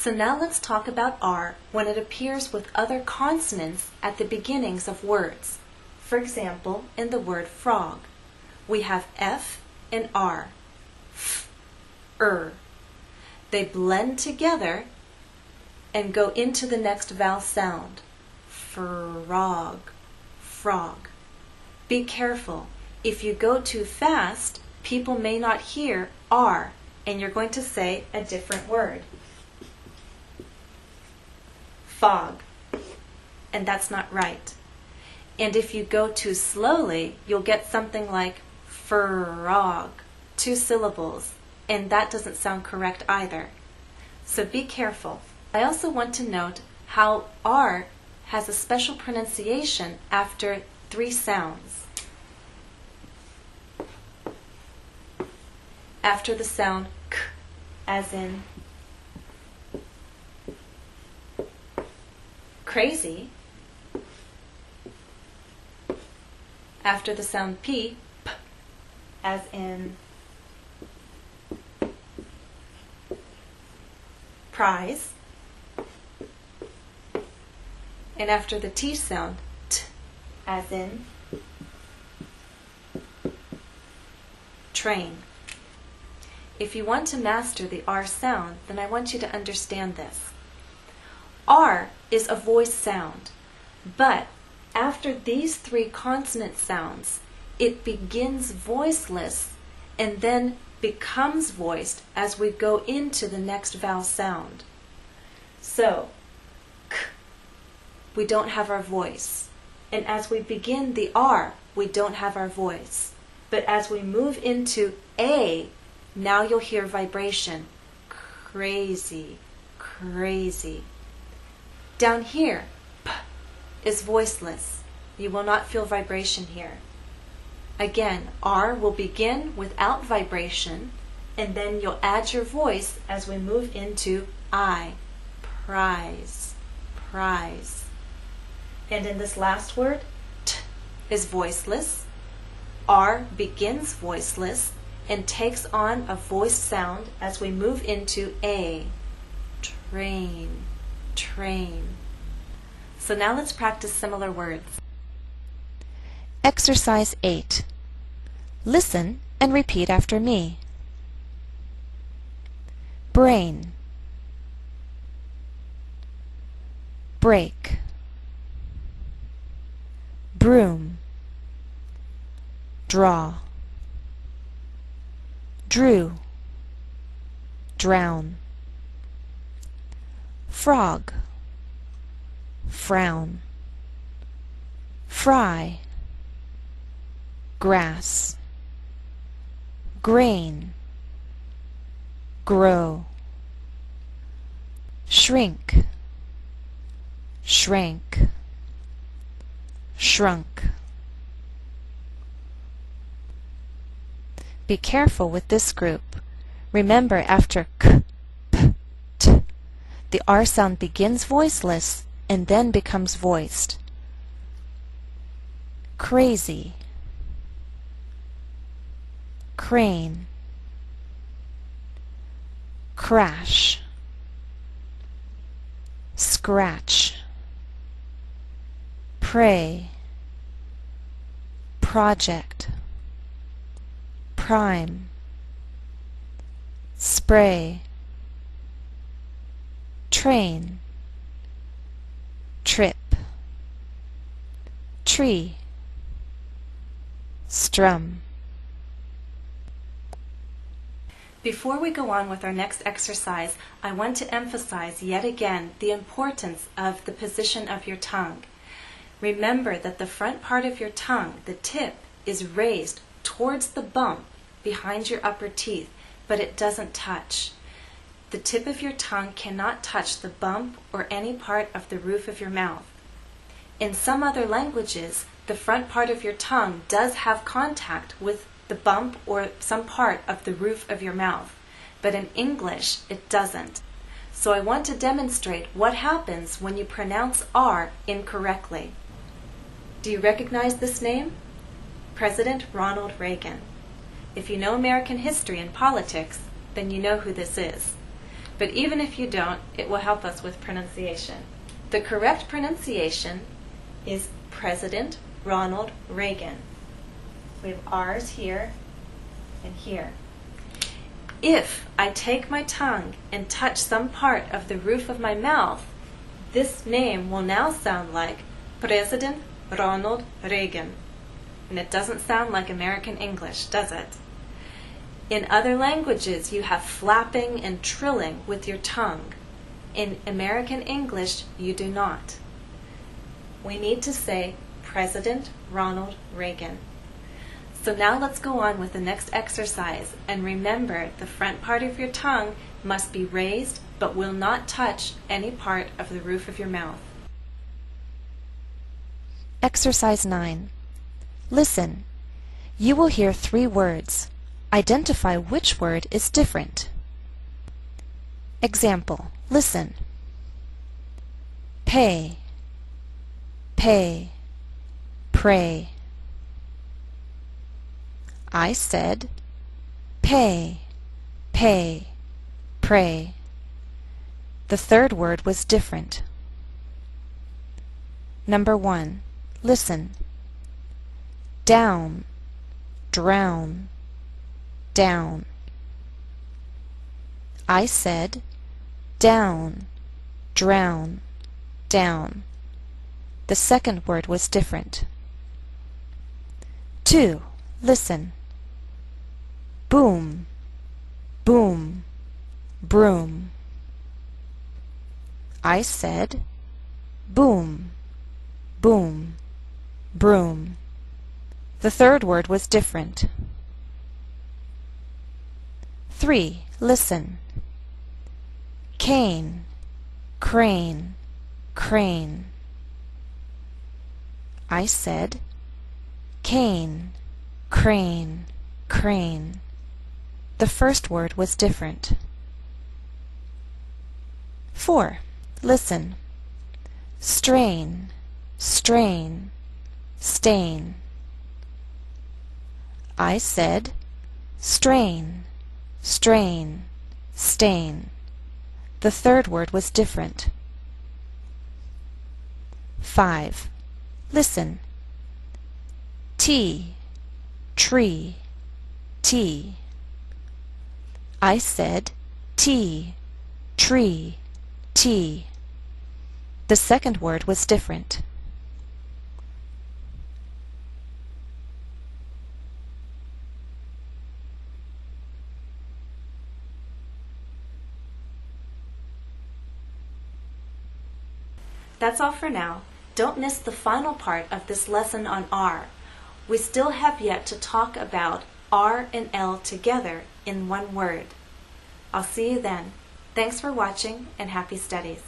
So now let's talk about R when it appears with other consonants at the beginnings of words. For example, in the word frog, we have F and R, F, They blend together and go into the next vowel sound. Frog, frog. Be careful. If you go too fast, people may not hear R, and you're going to say a different word. Fog. And that's not right. And if you go too slowly, you'll get something like frog, 2 syllables, and that doesn't sound correct either. So be careful. I also want to note how R has a special pronunciation after 3 sounds. After the sound k, as in crazy. After the sound P, as in prize. And after the T sound, T, as in train. If you want to master the R sound, then I want you to understand this. R is a voice sound, but after these 3 consonant sounds, it begins voiceless and then becomes voiced as we go into the next vowel sound. So, K, we don't have our voice. And as we begin the R, we don't have our voice. But as we move into A, now you'll hear vibration. Crazy, crazy. Down here, P is voiceless. You will not feel vibration here. Again, R will begin without vibration, and then you'll add your voice as we move into I. Prize, prize. And in this last word, T is voiceless. R begins voiceless and takes on a voiced sound as we move into A. Train, train. So now let's practice similar words. Exercise 8. Listen and repeat after me. Brain, break, broom, draw, drew, drown, frog, frown, fry, grass, grain, grow, shrink, shrank, shrunk. Be careful with this group. Remember, after k, p, t, the R sound begins voiceless and then becomes voiced. Crazy, crane, crash, scratch, pray, project, prime, spray, train, trip, tree, strum. Before we go on with our next exercise, I want to emphasize yet again the importance of the position of your tongue. Remember that the front part of your tongue, the tip, is raised towards the bump behind your upper teeth, but it doesn't touch. The tip of your tongue cannot touch the bump or any part of the roof of your mouth. In some other languages, the front part of your tongue does have contact with the bump or some part of the roof of your mouth, but in English it doesn't. So I want to demonstrate what happens when you pronounce R incorrectly. Do you recognize this name? President Ronald Reagan. If you know American history and politics, then you know who this is. but even if you don't, it will help us with pronunciation. The correct pronunciation is President Ronald Reagan. We have R's here and here. If I take my tongue and touch some part of the roof of my mouth, this name will now sound like President Ronald Reagan. And it doesn't sound like American English, does it? In other languages, you have flapping and trilling with your tongue. In American English, you do not. We need to say President Ronald Reagan. So now let's go on with the next exercise. And remember, the front part of your tongue must be raised but will not touch any part of the roof of your mouth. Exercise 9. Listen. You will hear 3 words. Identify which word is different. Example. Listen. Pay, pay, pray. I said, pay, pay, pray. The third word was different. Number 1. Listen. Down, drown, down. I said, down, drown, down. The second word was different. 2. Listen. Boom, boom, broom. I said, boom, boom, broom. The third word was different. 3. Listen. Cane, crane, crane. I said, cane, crane, crane. The first word was different. 4. Listen. Strain, strain, stain. I said, strain, strain, stain. The third word was different. 5. Listen. Tea, tree, tea. I said, tea, tree, tea. The second word was different. That's all for now. Don't miss the final part of this lesson on R. We still have yet to talk about R and L together in one word. I'll see you then. Thanks for watching and happy studies.